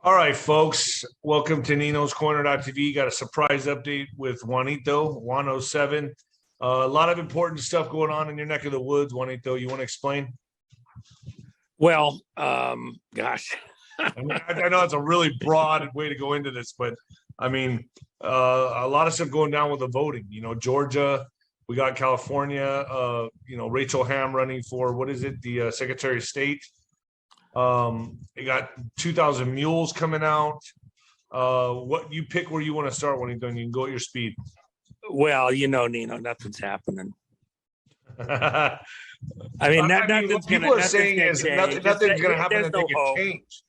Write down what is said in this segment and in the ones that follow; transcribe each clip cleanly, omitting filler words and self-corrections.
All right, folks. Welcome to Nino's Corner.tv. Got a surprise update with Juanito, 107. A lot of important stuff going on in your neck of the woods, Juanito. You want to explain? Well, gosh. I mean, I know it's a really broad way to go into this, but I mean, a lot of stuff going down with the voting. You know, Georgia, we got California, Rachel Ham running for, what is it, the Secretary of State. You got 2,000 Mules coming out. What you pick where you want to start when you're done. You can go at your speed. Well, Nino, nothing's happening. I mean, nothing's people are saying is nothing's going to happen that they can change.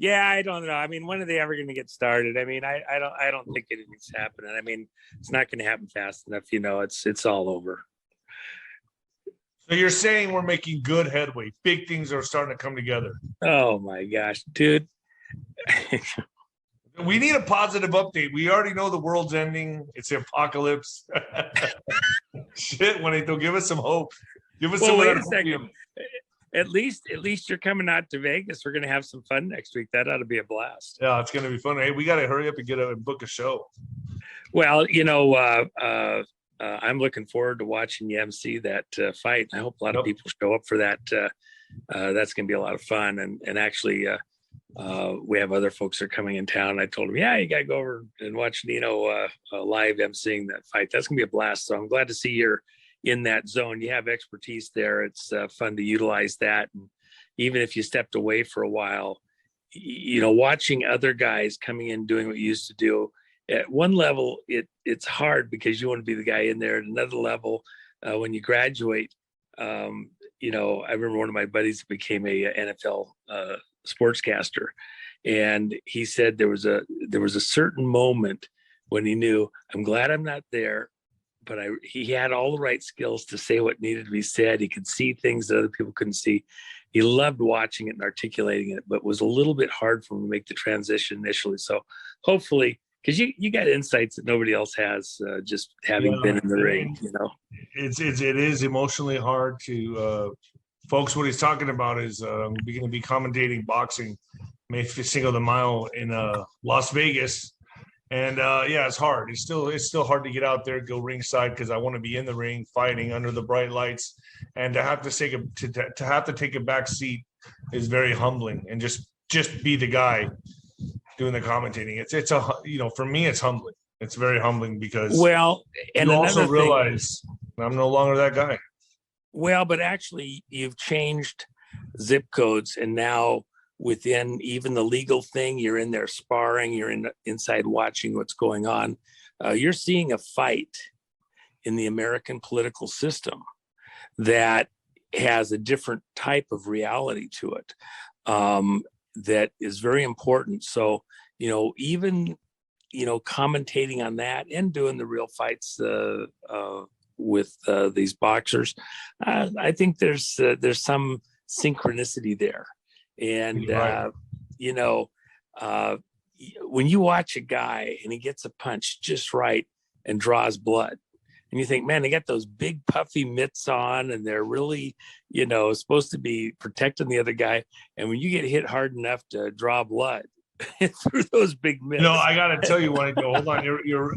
Yeah, I don't know. I mean, when are they ever going to get started? I mean, I don't think anything's happening. I mean, it's not going to happen fast enough. It's all over. So you're saying we're making good headway. Big things are starting to come together. Oh my gosh, dude. We need a positive update. We already know the world's ending. It's the apocalypse. Shit, Juanito, give us some hope. Give us some. Wait a second. At least you're coming out to Vegas. We're gonna have some fun next week. That ought to be a blast. Yeah, it's gonna be fun. Hey, we gotta hurry up and book a show. Well, I'm looking forward to watching you MC that fight. I hope a lot of people show up for that. That's going to be a lot of fun. And actually, we have other folks that are coming in town. I told them, yeah, you got to go over and watch Nino live MCing that fight. That's going to be a blast. So I'm glad to see you're in that zone. You have expertise there. It's fun to utilize that. And even if you stepped away for a while, watching other guys coming in doing what you used to do, at one level, it's hard because you want to be the guy in there. At another level, when you graduate, I remember one of my buddies became a NFL sportscaster, and he said there was a certain moment when he knew, I'm glad I'm not there, but he had all the right skills to say what needed to be said. He could see things that other people couldn't see. He loved watching it and articulating it, but it was a little bit hard for him to make the transition initially. So hopefully, because you got insights that nobody else has, just having been in the ring, It is emotionally hard to, folks, what he's talking about is we're going to be commentating boxing, May Cinco de Mayo in Las Vegas. And it's hard. It's still hard to get out there, go ringside, because I want to be in the ring fighting under the bright lights. And to have to take a back seat is very humbling, and just be the guy doing the commentating. It's for me, it's humbling. It's very humbling because and you also realize I'm no longer that guy. Well, but actually you've changed zip codes, and now within even the legal thing, you're in there sparring, you're inside watching what's going on. You're seeing a fight in the American political system that has a different type of reality to it. That is very important. So, even, commentating on that and doing the real fights with these boxers, I think there's some synchronicity there. And, when you watch a guy and he gets a punch just right and draws blood, and you think, man, they got those big puffy mitts on and they're really, supposed to be protecting the other guy. And when you get hit hard enough to draw blood through those big mitts. I got to tell you, hold on.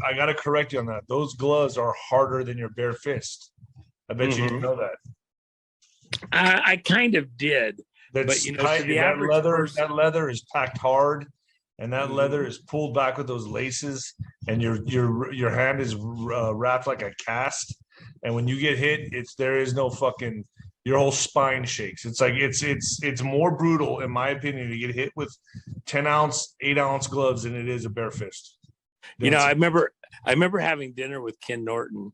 I got to correct you on that. Those gloves are harder than your bare fist. I bet you didn't know that. I kind of did. But that leather is packed hard. And that leather is pulled back with those laces, and your hand is wrapped like a cast. And when you get hit, there is no fucking, your whole spine shakes. It's like it's more brutal, in my opinion, to get hit with 10-ounce, 8-ounce gloves than it is a bare fist. I remember having dinner with Ken Norton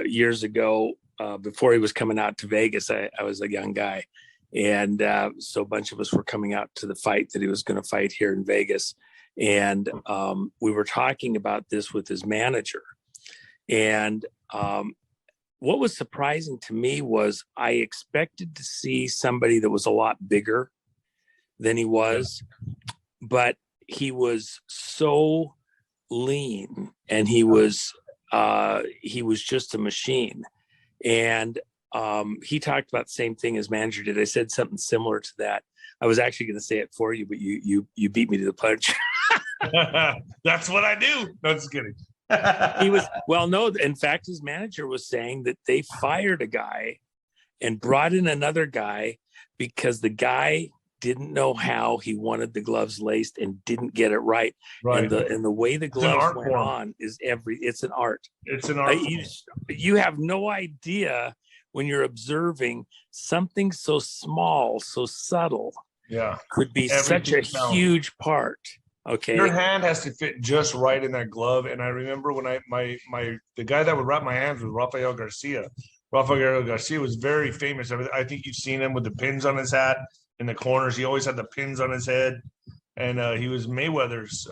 years ago before he was coming out to Vegas. I was a young guy. And so a bunch of us were coming out to the fight that he was going to fight here in Vegas. And we were talking about this with his manager. And what was surprising to me was I expected to see somebody that was a lot bigger than he was, but he was so lean, and he was just a machine. And he talked about the same thing his manager did. I said something similar to that. I was actually going to say it for you, but you beat me to the punch. That's what I do. No, just kidding. He was, well, no, in fact, his manager was saying that they fired a guy and brought in another guy because the guy didn't know how he wanted the gloves laced and didn't get it right. Right. And the way the gloves went on is it's an art. It's an art. You have no idea when you're observing something so small, so subtle. Yeah. Could be such a huge part. Okay. Your hand has to fit just right in that glove. And I remember when the guy that would wrap my hands was Rafael Garcia. Rafael Garcia was very famous. I think you've seen him with the pins on his hat in the corners. He always had the pins on his head. And he was Mayweather's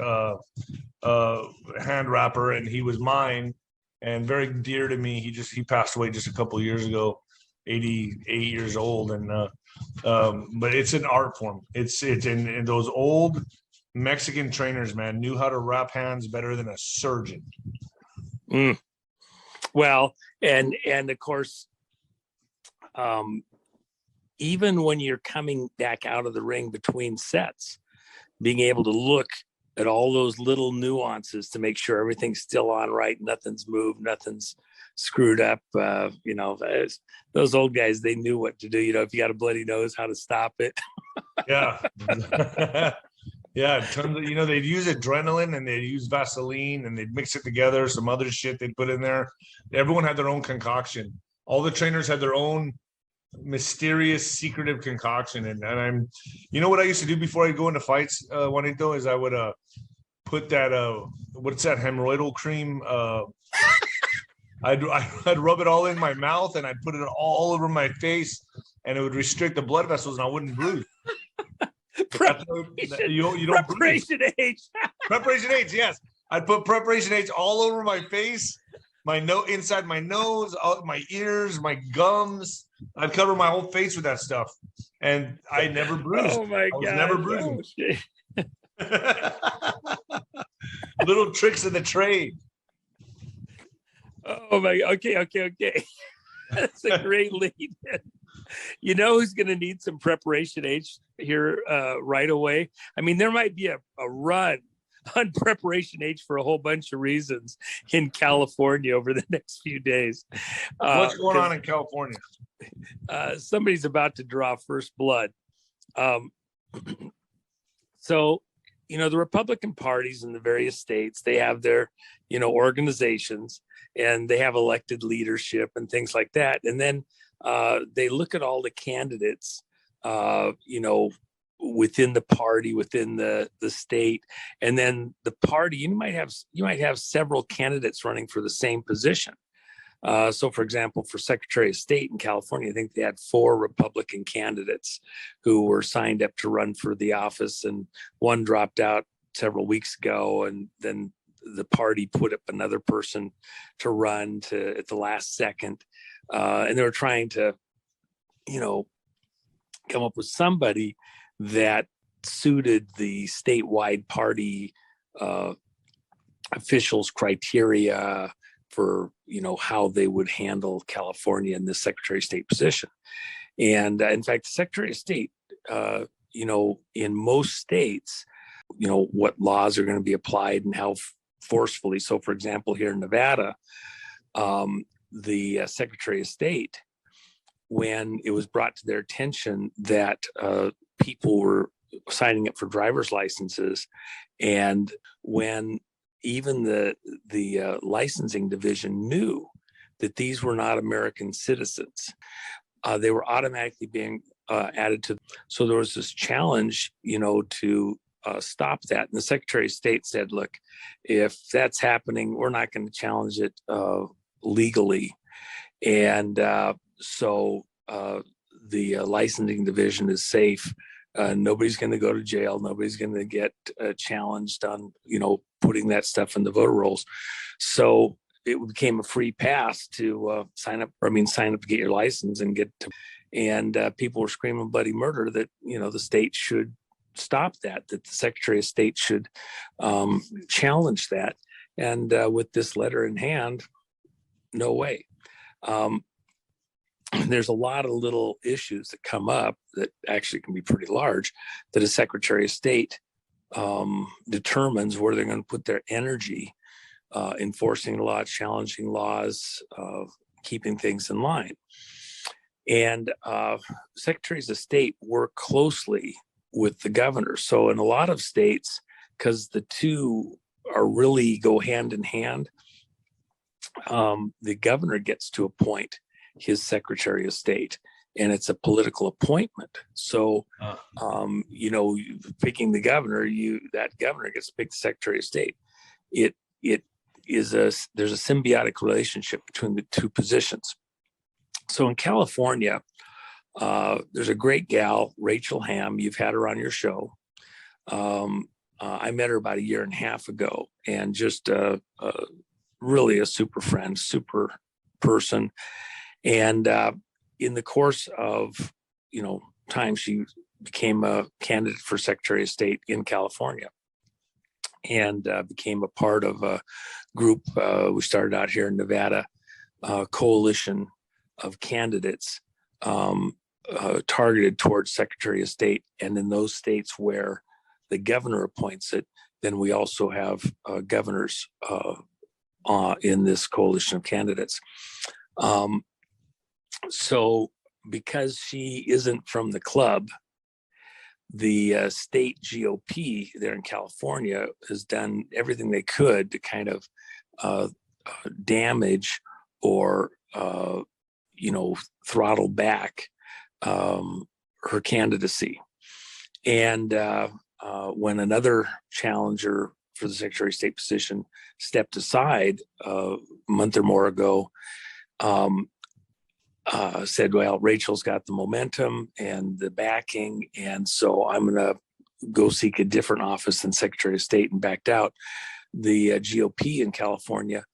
hand wrapper, and he was mine and very dear to me. He passed away just a couple of years ago, 88 years old. And but it's an art form. It's in those old Mexican trainers, man, knew how to wrap hands better than a surgeon. Well, and of course, even when you're coming back out of the ring between sets, being able to look at all those little nuances to make sure everything's still on right, nothing's moved, nothing's screwed up. Those old guys, they knew what to do. If you got a bloody nose, how to stop it. Yeah. Yeah, tons of, they'd use adrenaline and they'd use Vaseline and they'd mix it together, some other shit they'd put in there. Everyone had their own concoction. All the trainers had their own mysterious, secretive concoction. And what I used to do before I go into fights, Juanito, is I would put that what's that hemorrhoidal cream? I'd rub it all in my mouth and I'd put it all over my face, and it would restrict the blood vessels and I wouldn't bruise. Preparation H. Preparation H, yes. I'd put Preparation H all over my face, inside my nose, my ears, my gums. I'd cover my whole face with that stuff, and I never bruised. Oh my God! Never bruising. Little tricks of the trade. Oh my! Okay. That's a great lead. You know who's going to need some Preparation H here right away? I mean, there might be a run on Preparation H for a whole bunch of reasons in California over the next few days. What's going on in California? Somebody's about to draw first blood. So, the Republican parties in the various states, they have their, organizations, and they have elected leadership and things like that. And then they look at all the candidates, within the party, within the state, and then the party. You might have several candidates running for the same position. So, for example, for Secretary of State in California, I think they had 4 Republican candidates who were signed up to run for the office, and one dropped out several weeks ago, and then the party put up another person to run at the last second. And they were trying to, come up with somebody that suited the statewide party officials' criteria for, how they would handle California in this Secretary of State position. And in fact, the Secretary of State, in most states, what laws are going to be applied and how forcefully. So, for example, here in Nevada, the Secretary of State, when it was brought to their attention that people were signing up for driver's licenses, and when even the licensing division knew that these were not American citizens, they were automatically being added to. So there was this challenge, to stop that. And the Secretary of State said, look, if that's happening, we're not going to challenge it legally. And so the licensing division is safe. Nobody's going to go to jail. Nobody's going to get challenged on, putting that stuff in the voter rolls. So it became a free pass to sign up to get your license and people were screaming bloody murder that, the state should stop that the Secretary of State should challenge that. And with this letter in hand, no way. there's a lot of little issues that come up that actually can be pretty large, that a Secretary of State determines where they're going to put their energy, enforcing law, challenging laws, keeping things in line. And secretaries of state work closely with the governor. So in a lot of states, because the two are really go hand in hand, the governor gets to appoint his secretary of state, and it's a political appointment. So, picking the governor, that governor gets to pick the secretary of state. There's a symbiotic relationship between the two positions. So in California, there's a great gal, Rachel Hamm. You've had her on your show. I met her about 1.5 years ago, and just really a super friend, super person. And in the course of time, she became a candidate for Secretary of State in California, and became a part of a group. We started out here in Nevada, coalition of candidates targeted towards Secretary of State. And in those states where the governor appoints it, then we also have governors in this coalition of candidates. So because she isn't from the club, the state GOP there in California has done everything they could to kind of damage or throttle back her candidacy. And when another challenger for the Secretary of State position stepped aside a month or more ago, said, well, Rachel's got the momentum and the backing, and so I'm going to go seek a different office than Secretary of State, and backed out. The GOP in California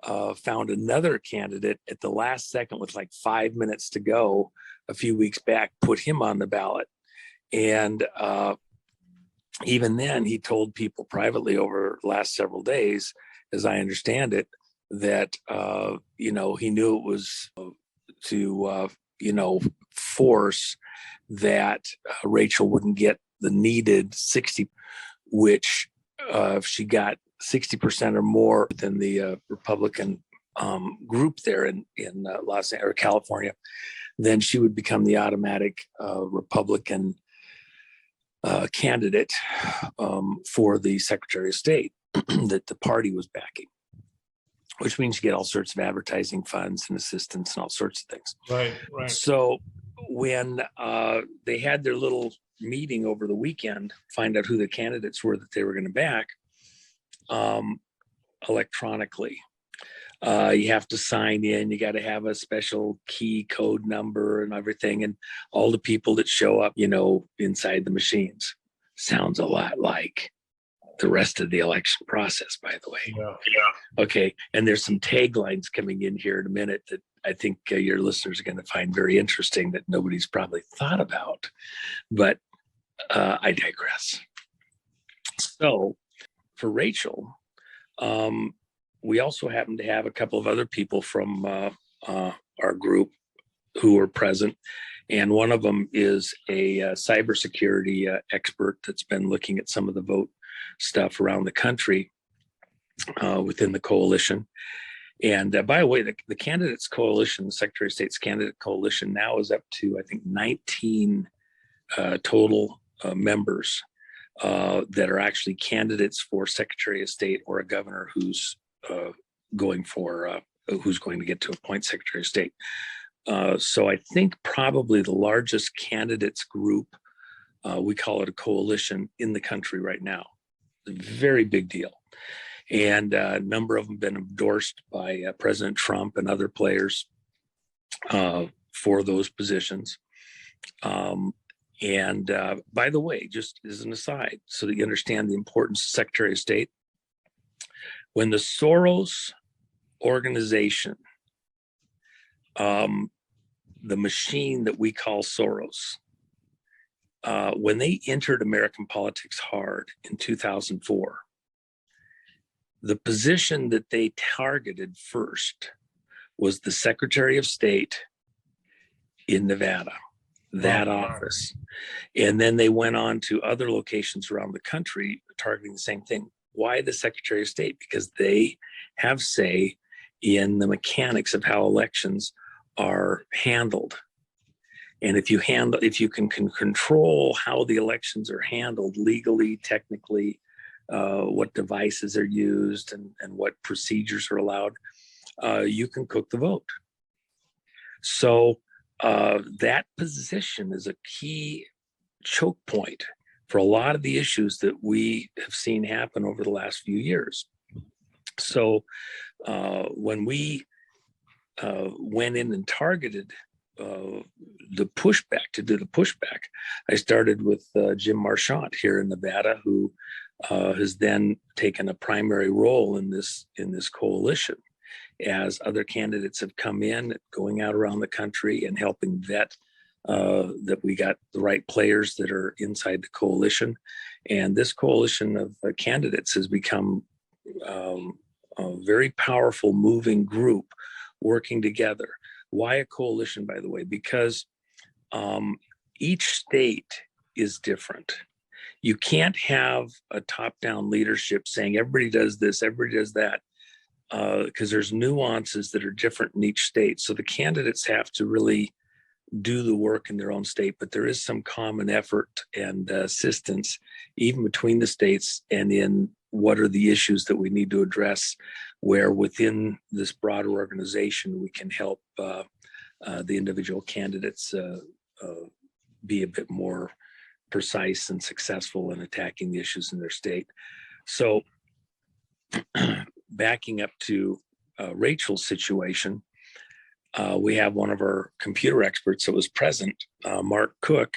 found another candidate at the last second with like 5 minutes to go a few weeks back, put him on the ballot. And even then, he told people privately over the last several days, as I understand it, that, he knew it was to, force that Rachel wouldn't get the needed 60, which if she got 60% or more than the Republican group there in Los Angeles or California, then she would become the automatic Republican candidate for the Secretary of State that the party was backing, which means you get all sorts of advertising funds and assistance and all sorts of things. Right. So when they had their little meeting over the weekend, find out who the candidates were that they were going to back electronically. You have to sign in, you got to have a special key code number and everything. And all the people that show up, inside the machines, sounds a lot like the rest of the election process, by the way. Yeah. Okay. And there's some taglines coming in here in a minute that I think your listeners are going to find very interesting that nobody's probably thought about, but I digress. So for Rachel, we also happen to have a couple of other people from our group who are present. And one of them is a cybersecurity expert that's been looking at some of the vote stuff around the country within the coalition. And by the way, the candidates coalition, the Secretary of State's candidate coalition now is up to, I think, 19 total members that are actually candidates for Secretary of State or a governor who's going to get to appoint Secretary of State. So I think probably the largest candidates group, we call it a coalition in the country right now. It's a very big deal. And a number of them have been endorsed by President Trump and other players for those positions. And by the way, just as an aside, so that you understand the importance of Secretary of State, when the Soros organization, the machine that we call Soros, when they entered American politics hard in 2004, the position that they targeted first was the Secretary of State in Nevada, that office. And then they went on to other locations around the country targeting the same thing. Why the Secretary of State? Because they have say in the mechanics of how elections are handled. And if you can control how the elections are handled legally, technically, what devices are used and what procedures are allowed, you can cook the vote. So that position is a key choke point for a lot of the issues that we have seen happen over the last few years. So when we went in and targeted the pushback, to do the pushback, I started with Jim Marchant here in Nevada, who has then taken a primary role in this coalition, as other candidates have come in, going out around the country and helping vet that we got the right players that are inside the coalition. And this coalition of candidates has become a very powerful moving group working together. Why a coalition, by the way? Because each state is different. You can't have a top-down leadership saying everybody does this, everybody does that, because there's nuances that are different in each state. So the candidates have to really do the work in their own state, but there is some common effort and assistance even between the states and in what are the issues that we need to address, where within this broader organization we can help the individual candidates be a bit more precise and successful in attacking the issues in their state. So backing up to Rachel's situation, we have one of our computer experts that was present, Mark Cook,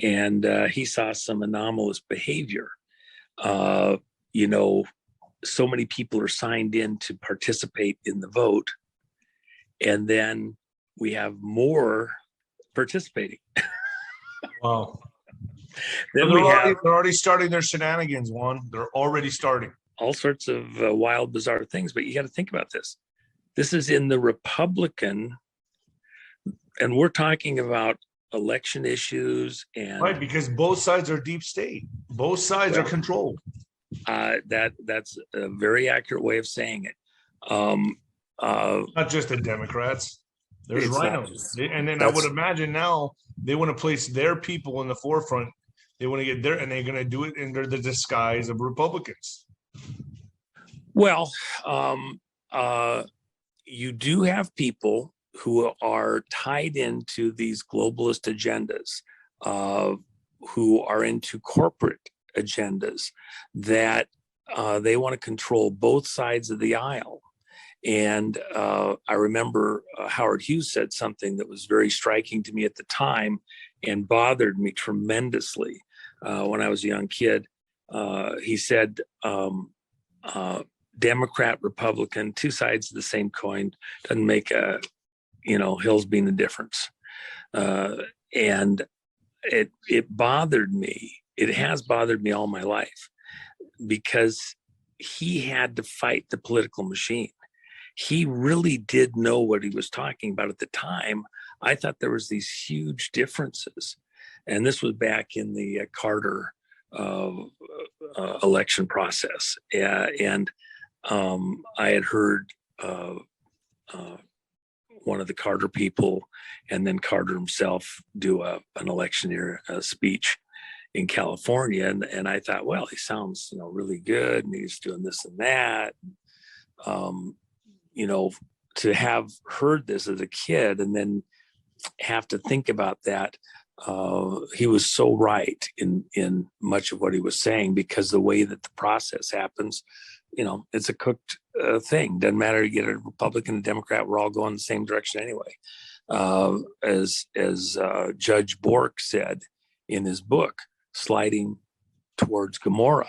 and he saw some anomalous behavior. So many people are signed in to participate in the vote, and then we have more participating. Wow. Then they're already starting their shenanigans, Juan. They're already starting. All sorts of wild, bizarre things, but you got to think about this. This is in the Republican, and we're talking about election issues and right, because both sides are deep state. Both sides are controlled. That's a very accurate way of saying it. Not just the Democrats. There's rhinos, and then I would imagine now they want to place their people in the forefront. They want to get there, and they're going to do it under the disguise of Republicans. Well, you do have people who are tied into these globalist agendas, who are into corporate agendas that they want to control both sides of the aisle. And I remember Howard Hughes said something that was very striking to me at the time and bothered me tremendously when I was a young kid. He said, Democrat, Republican, two sides of the same coin, doesn't make hills being the difference. And it bothered me. It has bothered me all my life, because he had to fight the political machine. He really did know what he was talking about at the time. I thought there was these huge differences. And this was back in the Carter election process. And I had heard one of the Carter people, and then Carter himself, do an electioneer speech in California. And I thought, well, he sounds, really good, and he's doing this and that. To have heard this as a kid and then have to think about that, he was so right in much of what he was saying, because the way that the process happens, it's a cooked thing. Doesn't matter, you get a Republican, a Democrat, we're all going the same direction anyway. As Judge Bork said in his book, Sliding Towards Gomorrah,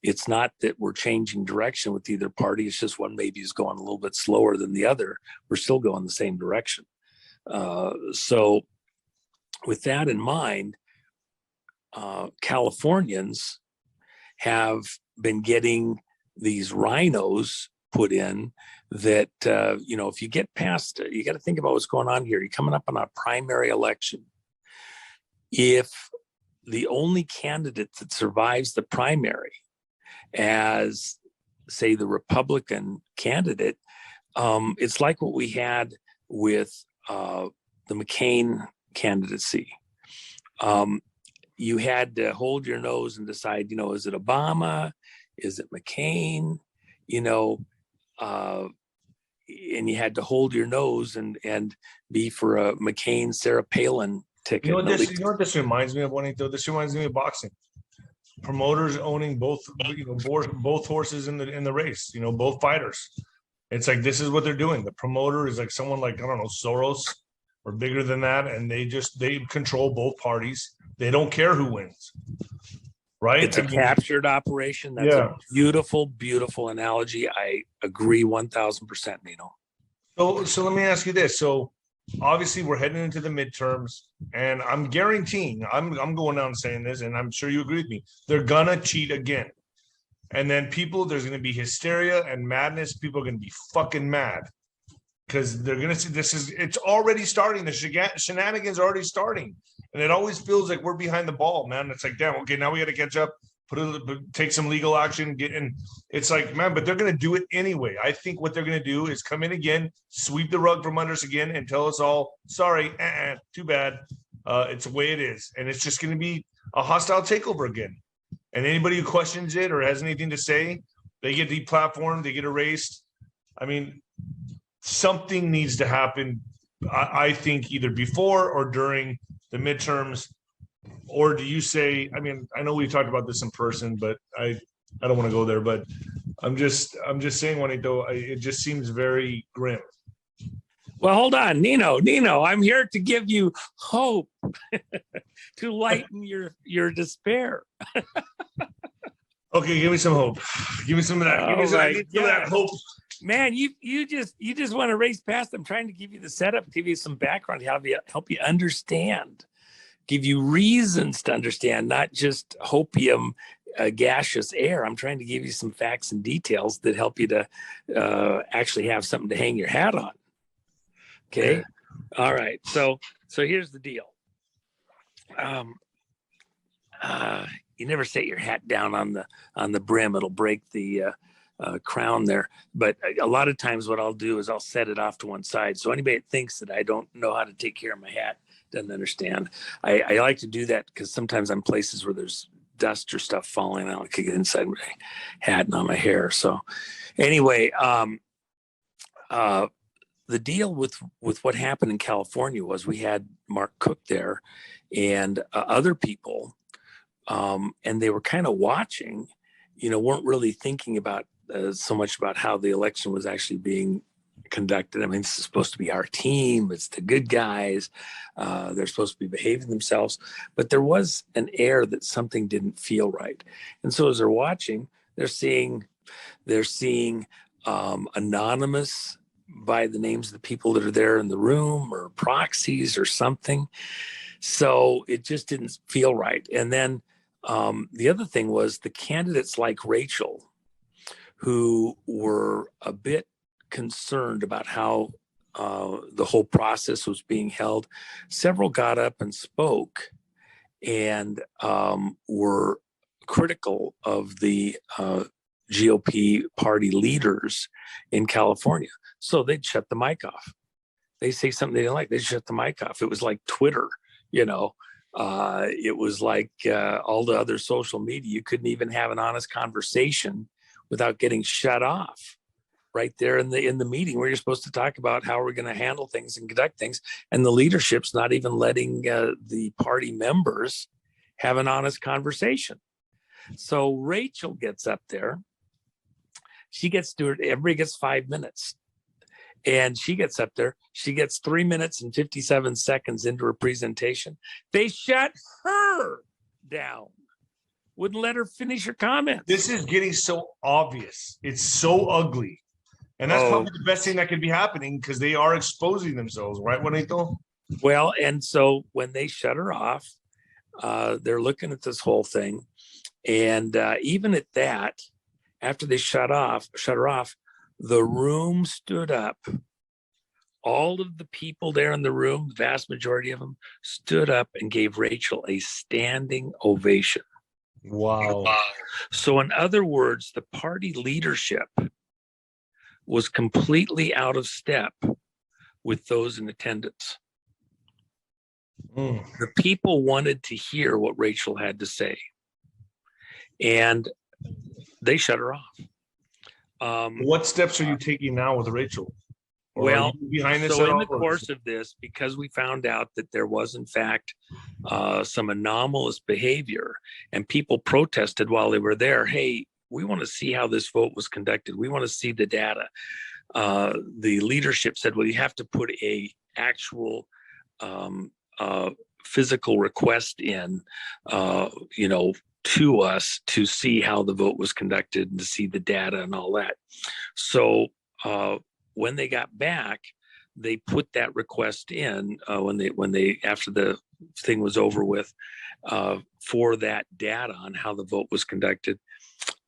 it's not that we're changing direction with either party. It's just one maybe is going a little bit slower than the other. We're still going the same direction. So with that in mind, Californians have been getting these rhinos put in that, if you get past, you got to think about what's going on here. You're coming up on a primary election. If the only candidate that survives the primary as, say, the Republican candidate, it's like what we had with the McCain candidacy. You had to hold your nose and decide, is it Obama? Is it McCain? And you had to hold your nose and be for a McCain, Sarah Palin ticket. You know what this reminds me of, Juanito? This reminds me of boxing. Promoters owning both horses in the race, both fighters. It's like, this is what they're doing. The promoter is like someone like, I don't know, Soros or bigger than that. And they control both parties. They don't care who wins. Right? It's a captured operation. That's a beautiful, beautiful analogy. I agree 1,000%, Nino. So let me ask you this. So obviously we're heading into the midterms, and I'm guaranteeing, I'm going down saying this, and I'm sure you agree with me, they're gonna cheat again. And then there's gonna be hysteria and madness. People are gonna be fucking mad because they're gonna see it's already starting. The shenanigans are already starting. And it always feels like we're behind the ball, man. It's like, damn, okay, now we got to catch up, take some legal action, it's like, man, but they're going to do it anyway. I think what they're going to do is come in again, sweep the rug from under us again, and tell us all, sorry, too bad. It's the way it is. And it's just going to be a hostile takeover again. And anybody who questions it or has anything to say, they get deplatformed, they get erased. I mean, something needs to happen, I think, either before or during the midterms. Or do you say, I mean, I know we talked about this in person, but I don't want to go there, but I'm just saying, Juanito, it just seems very grim. Well, hold on, Nino, I'm here to give you hope, to lighten your despair. Okay, give me some hope. Give me some of that. Give me some of that hope. Man, you just want to race past. I'm trying to give you the setup, give you some background, help you understand, give you reasons to understand, not just hopium, gaseous air. I'm trying to give you some facts and details that help you to actually have something to hang your hat on. Okay. All right. So here's the deal. You never set your hat down on the brim. It'll break the crown there. But a lot of times what I'll do is I'll set it off to one side. So anybody that thinks that I don't know how to take care of my hat doesn't understand. I like to do that because sometimes I'm places where there's dust or stuff falling out, I could get inside my hat and on my hair. So anyway, the deal with what happened in California was we had Mark Cook there and other people, and they were kind of watching, weren't really thinking about so much about how the election was actually being conducted. I mean, this is supposed to be our team. It's the good guys. They're supposed to be behaving themselves. But there was an air that something didn't feel right. And so as they're watching, they're seeing anonymous by the names of the people that are there in the room or proxies or something. So it just didn't feel right. And then the other thing was the candidates like Rachel, who were a bit concerned about how the whole process was being held. Several got up and spoke and were critical of the GOP party leaders in California. So they'd shut the mic off. They say something they didn't like, they'd shut the mic off. It was like Twitter, it was like all the other social media. You couldn't even have an honest conversation without getting shut off right there in the meeting where you're supposed to talk about how we're going to handle things and conduct things. And the leadership's not even letting the party members have an honest conversation. So Rachel gets up there. She gets to it. Everybody gets 5 minutes. And she gets up there. She gets 3 minutes and 57 seconds into her presentation. They shut her down. Wouldn't let her finish her comments. This is getting so obvious. It's so ugly. And that's probably the best thing that could be happening because they are exposing themselves, right, Juanito? Well, and so when they shut her off, they're looking at this whole thing. And even at that, after they shut her off, The room stood up. All of the people there in the room, the vast majority of them, stood up and gave Rachel a standing ovation. Wow. So in other words, the party leadership was completely out of step with those in attendance. The people wanted to hear what Rachel had to say, and they shut her off. What steps are you taking now with Rachel? Or well, behind this so at in all, the course of this, because we found out that there was in fact some anomalous behavior, and people protested while they were there, hey, we want to see how this vote was conducted. We want to see the data. The leadership said, well, you have to put a actual physical request in, to us to see how the vote was conducted and to see the data and all that. So when they got back, they put that request in when they after the thing was over with for that data on how the vote was conducted.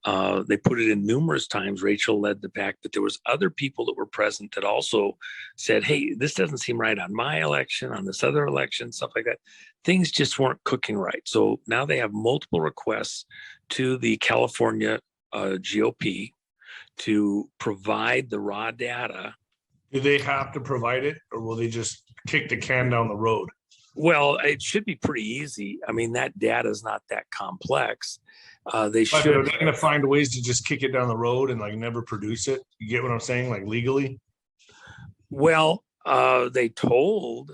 They put it in numerous times. Rachel led the pack, but there was other people that were present that also said, hey, this doesn't seem right on my election, on this other election, stuff like that. Things just weren't cooking right. So now they have multiple requests to the California GOP to provide the raw data. Do they have to provide it, or will they just kick the can down the road? Well, it should be pretty easy. I mean, that data is not that complex. They're going to find ways to just kick it down the road and like never produce it. You get what I'm saying? Like legally? Well, they told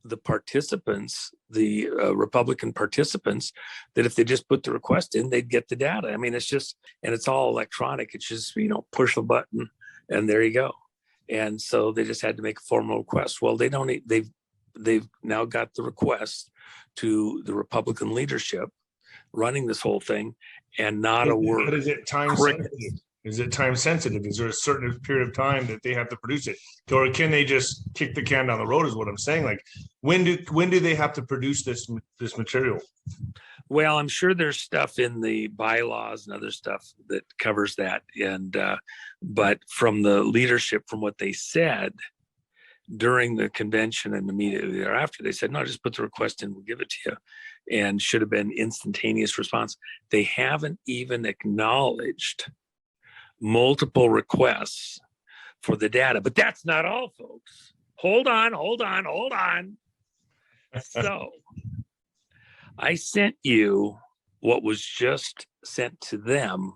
the participants, the Republican participants, that if they just put the request in, they'd get the data. I mean, it's just, and it's all electronic. It's just, push the button and there you go. And so they just had to make a formal request. Well, they've now got the request to the Republican leadership running this whole thing, and not a word. But is it time sensitive? Is it time sensitive? Is there a certain period of time that they have to produce it, or can they just kick the can down the road? Is what I'm saying. Like, when do they have to produce this material? Well, I'm sure there's stuff in the bylaws and other stuff that covers that, and but from the leadership, from what they said during the convention and immediately thereafter, they said, no, just put the request in, we'll give it to you, and should have been instantaneous response. They haven't even acknowledged multiple requests for the data, but that's not all, folks. Hold on. So I sent you what was just sent to them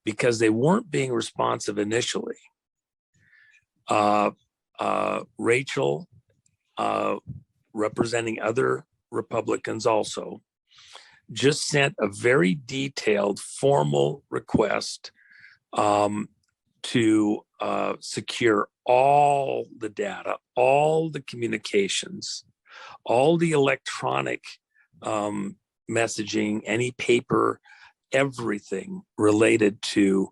because they weren't being responsive initially. Rachel, representing other Republicans also, just sent a very detailed formal request to secure all the data, all the communications, all the electronic messaging, any paper, everything related to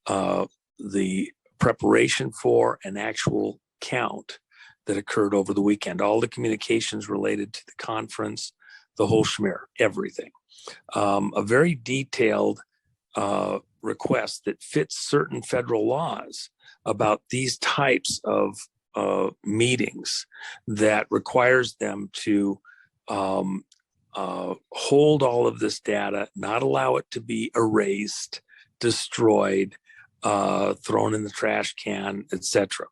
the preparation for an actual count that occurred over the weekend, all the communications related to the conference, the whole schmear, everything. A very detailed request that fits certain federal laws about these types of meetings, that requires them to hold all of this data, not allow it to be erased, destroyed, thrown in the trash can, etc.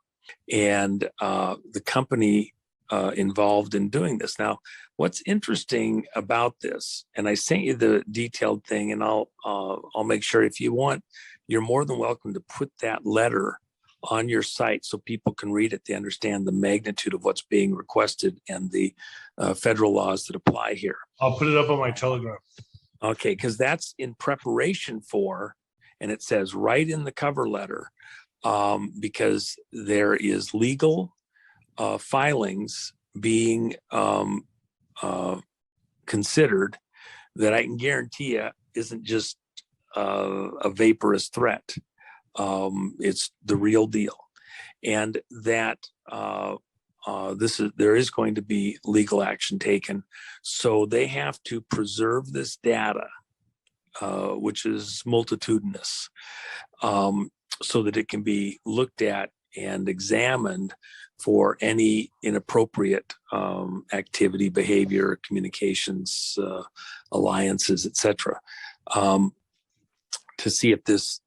And the company involved in doing this. Now, what's interesting about this, and I sent you the detailed thing, and I'll make sure, if you want, you're more than welcome to put that letter on your site so people can read it. They understand the magnitude of what's being requested and the federal laws that apply here. I'll put it up on my Telegram. Okay, because that's in preparation for, and it says right in the cover letter, because there is legal filings being considered that I can guarantee you isn't just a vaporous threat. It's the real deal, and that there is going to be legal action taken. So they have to preserve this data, which is multitudinous. so that it can be looked at and examined for any inappropriate activity, behavior, communications, alliances, etc., to see if this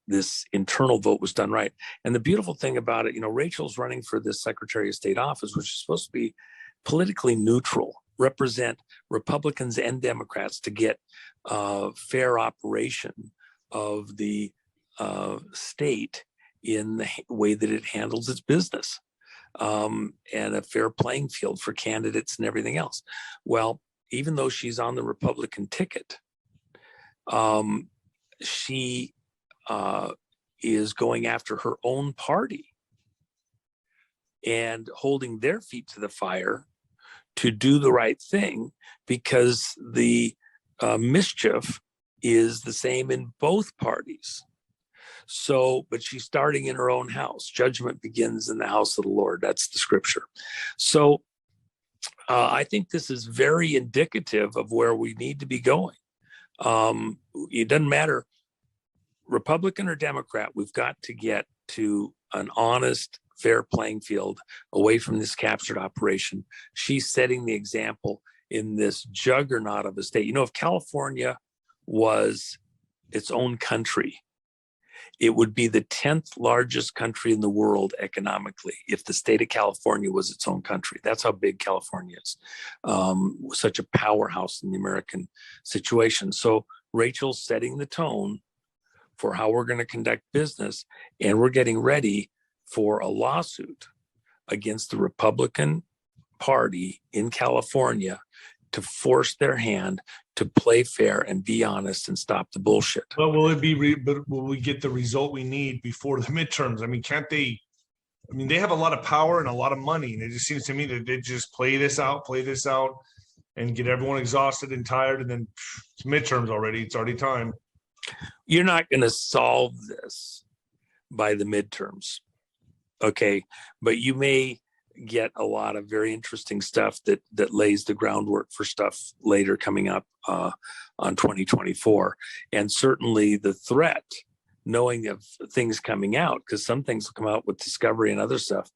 internal vote was done right. And the beautiful thing about it, Rachel's running for this Secretary of State office, which is supposed to be politically neutral, represent Republicans and Democrats to get fair operation of the state in the way that it handles its business, and a fair playing field for candidates and everything else. Well, even though she's on the Republican ticket, she is going after her own party and holding their feet to the fire to do the right thing, because the mischief is the same in both parties. So, but she's starting in her own house. Judgment begins in the house of the Lord. That's the scripture. So I think this is very indicative of where we need to be going. It doesn't matter, Republican or Democrat, we've got to get to an honest, fair playing field away from this captured operation. She's setting the example in this juggernaut of a state. If California was its own country, it would be the 10th largest country in the world economically if the state of California was its own country. That's how big California is. Such a powerhouse in the American situation. So Rachel's setting the tone for how we're going to conduct business, and we're getting ready for a lawsuit against the Republican Party in California to force their hand to play fair and be honest and stop the bullshit. Well, but will we get the result we need before the midterms? I mean, can't they? I mean, they have a lot of power and a lot of money, and it just seems to me that they just play this out, and get everyone exhausted and tired, and then it's midterms already. It's already time. You're not going to solve this by the midterms, okay? But you may get a lot of very interesting stuff that lays the groundwork for stuff later coming up on 2024. And certainly the threat, knowing of things coming out, because some things will come out with Discovery and other stuff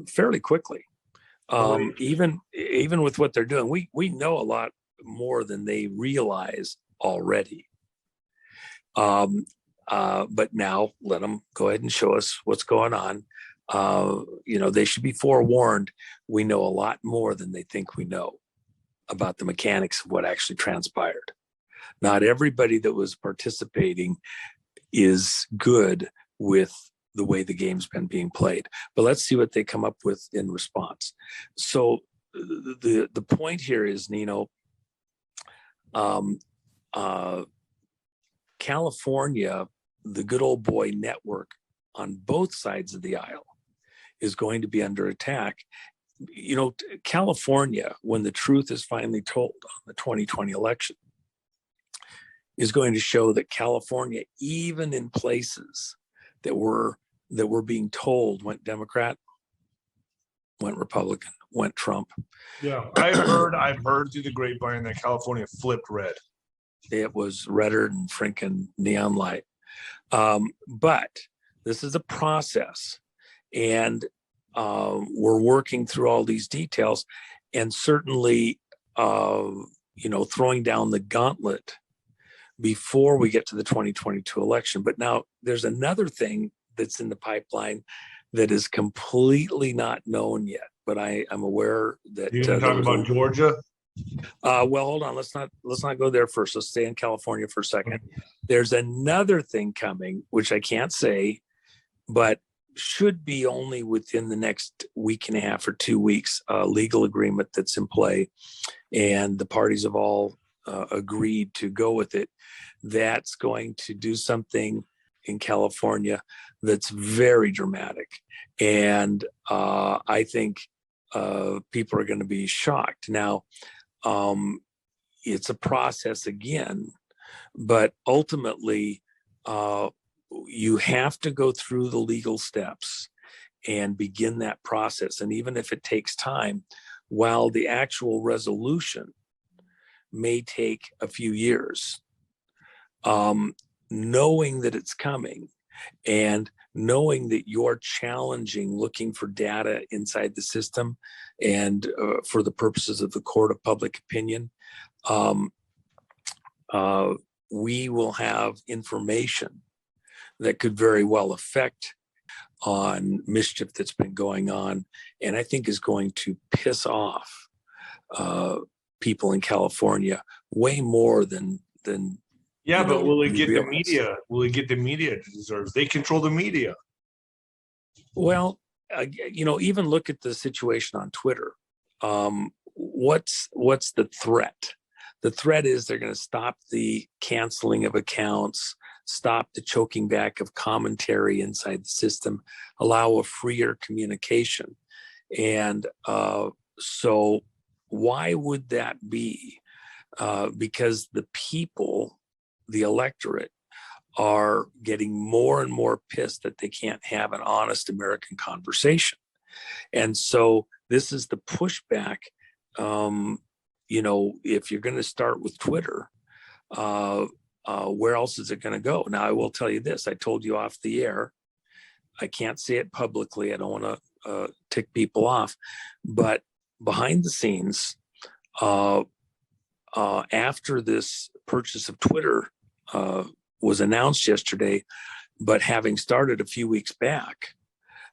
fairly quickly. Even with what they're doing, we know a lot more than they realize already. But now let them go ahead and show us what's going on. They should be forewarned. We know a lot more than they think we know about the mechanics of what actually transpired. Not everybody that was participating is good with the way the game's been being played, but let's see what they come up with in response. So the point here is, Nino, California, the good old boy network on both sides of the aisle is going to be under attack. California, when the truth is finally told on the 2020 election, is going to show that California, even in places that were being told went Democrat, went Republican, went Trump. Yeah, I've heard through the grapevine that California flipped red. It was redder than freaking neon light. But this is a process, and we're working through all these details, and certainly, throwing down the gauntlet before we get to the 2022 election. But now there's another thing that's in the pipeline that is completely not known yet, but I'm aware that you talk about Georgia. Well, hold on. Let's not go there first. Let's stay in California for a second. There's another thing coming, which I can't say, but should be only within the next week and a half or 2 weeks, a legal agreement that's in play, and the parties have all agreed to go with it. That's going to do something in California that's very dramatic. And I think people are going to be shocked. Now, it's a process again, but ultimately you have to go through the legal steps and begin that process. And even if it takes time, while the actual resolution may take a few years, knowing that it's coming and knowing that you're challenging, looking for data inside the system, and for the purposes of the court of public opinion, we will have information that could very well affect on mischief that's been going on, and I think is going to piss off people in California way more than Yeah, but will it we get the realize. media? Will it get the media it deserves? They control the media. Well, even look at the situation on Twitter. What's the threat? The threat is they're going to stop the canceling of accounts, stop the choking back of commentary inside the system, allow a freer communication. And so why would that be? Because the people, the electorate, are getting more and more pissed that they can't have an honest American conversation. And so this is the pushback. If you're going to start with Twitter, where else is it going to go? Now, I will tell you this. I told you off the air. I can't say it publicly. I don't want to tick people off. But behind the scenes, after this purchase of Twitter was announced yesterday, but having started a few weeks back,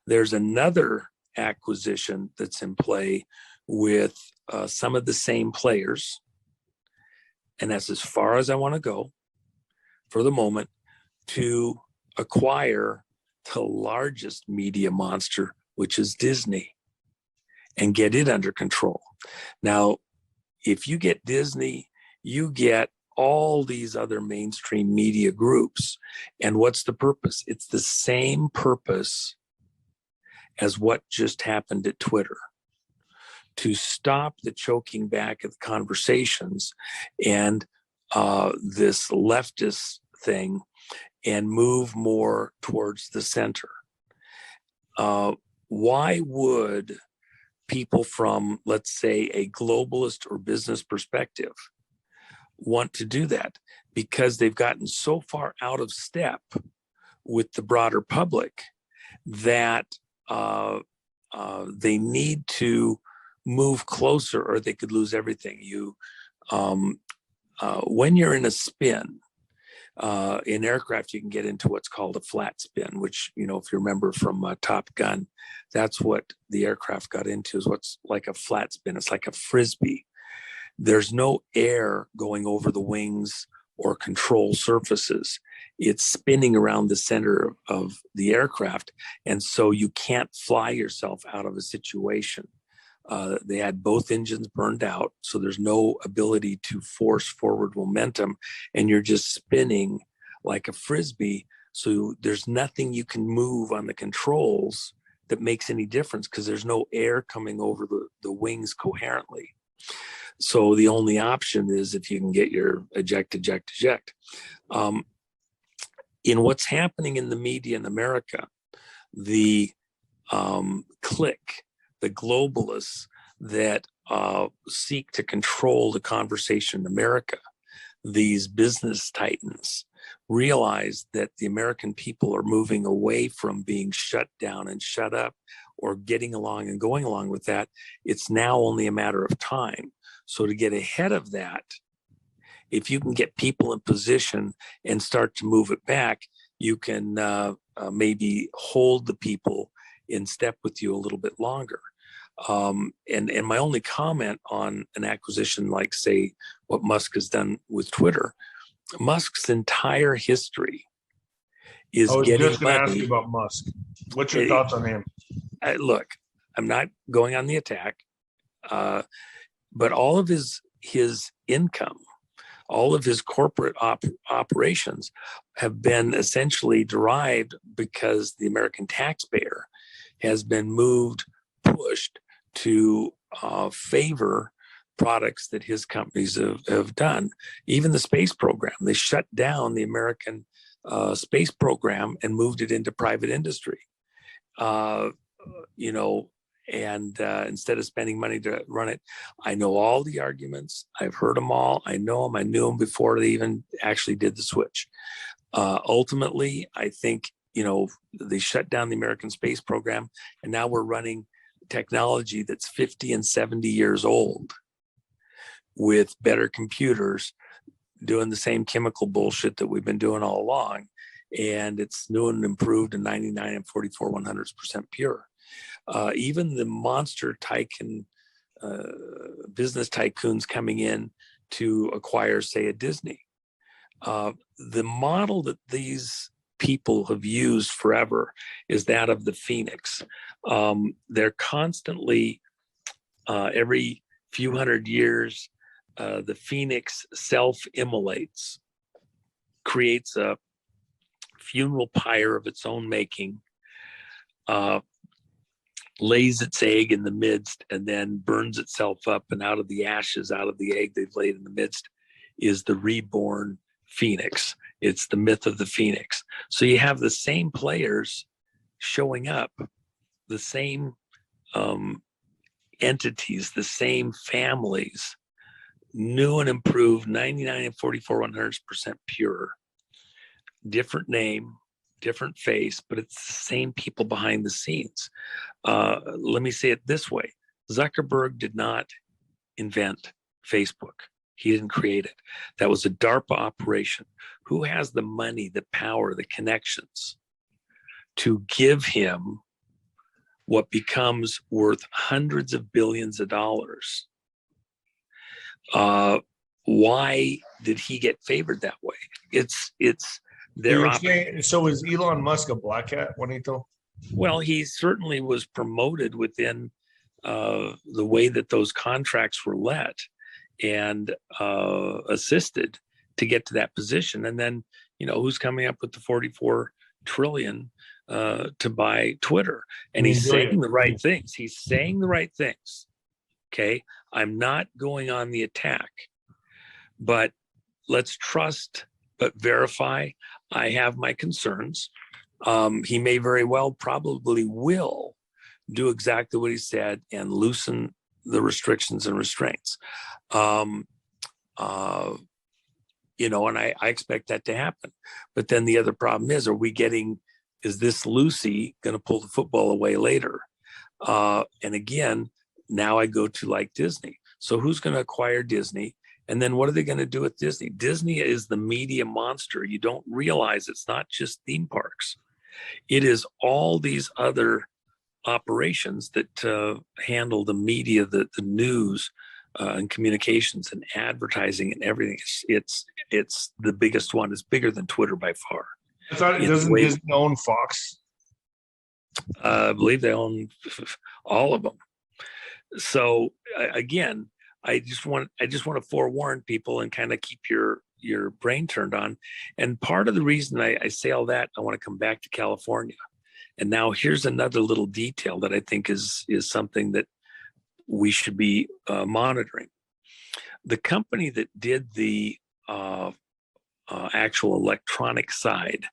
there's another acquisition that's in play with some of the same players. And that's as far as I want to go for the moment, to acquire the largest media monster, which is Disney, and get it under control. Now, if you get Disney, you get all these other mainstream media groups. And what's the purpose? It's the same purpose as what just happened at Twitter: to stop the choking back of conversations and this leftist thing, and move more towards the center. Why would people from, let's say, a globalist or business perspective want to do that? Because they've gotten so far out of step with the broader public that they need to move closer, or they could lose everything. When you're in a spin, in aircraft, you can get into what's called a flat spin, which, if you remember from Top Gun, that's what the aircraft got into, is what's like a flat spin. It's like a Frisbee. There's no air going over the wings or control surfaces. It's spinning around the center of the aircraft. And so you can't fly yourself out of a situation. They had both engines burned out, so there's no ability to force forward momentum, and you're just spinning like a Frisbee. So there's nothing you can move on the controls that makes any difference, because there's no air coming over the wings coherently. So the only option is if you can get your eject. In what's happening in the media in America, the clique, the globalists that seek to control the conversation in America, these business titans, realize that the American people are moving away from being shut down and shut up, or getting along and going along with that. It's now only a matter of time. So to get ahead of that, if you can get people in position and start to move it back, you can maybe hold the people in step with you a little bit longer. And my only comment on an acquisition like, say, what Musk has done with Twitter, Musk's entire history is getting money. I was just going to ask you about Musk. What's your thoughts on him? Look, I'm not going on the attack, but all of his income, all of his corporate operations have been essentially derived because the American taxpayer has been pushed to favor products that his companies have done. Even the space program, they shut down the American space program and moved it into private industry. And instead of spending money to run it. I know all the arguments. I've heard them all. I know them. I knew them before they even actually did the switch. Ultimately, I think they shut down the American space program, and now we're running technology that's 50 and 70 years old with better computers doing the same chemical bullshit that we've been doing all along. And it's new and improved and 99 and 44/100% pure. Even the monster tycoon, business tycoons coming in to acquire, say, a Disney. The model that these people have used forever is that of the phoenix. They're constantly, every few hundred years, the phoenix self-immolates, creates a funeral pyre of its own making, lays its egg in the midst, and then burns itself up, and out of the ashes, out of the egg they've laid in the midst, is the reborn phoenix. It's the myth of the phoenix. So you have the same players showing up, the same entities, the same families, new and improved, 99 and 44/100% pure, different name, different face, but it's the same people behind the scenes. Let me say it this way. Zuckerberg did not invent Facebook. He didn't create it. That was a DARPA operation. Who has the money, the power, the connections to give him what becomes worth hundreds of billions of dollars? Why did he get favored that way? It's their so is Elon Musk a black hat, Juanito? Well, he certainly was promoted within the way that those contracts were let, and assisted to get to that position. And then, who's coming up with the 44 trillion to buy Twitter? And he's saying the right things. He's saying the right things. Okay. I'm not going on the attack, but let's trust, but verify. I have my concerns. He may very well, probably will do exactly what he said and loosen the restrictions and restraints. And I expect that to happen. But then the other problem is, is this Lucy going to pull the football away later? And again, now I go to like Disney. So who's going to acquire Disney? And then what are they going to do with Disney? Disney is the media monster. You don't realize it's not just theme parks. It is all these other operations that handle the media, the news, and communications and advertising and everything. It's the biggest one. It's bigger than Twitter by far. I thought doesn't Disney own Fox? I believe they own all of them. So again, I just want to forewarn people and kind of keep your brain turned on. And part of the reason I say all that, I want to come back to California. And now here's another little detail that I think is something that we should be monitoring. The company that did the actual electronic side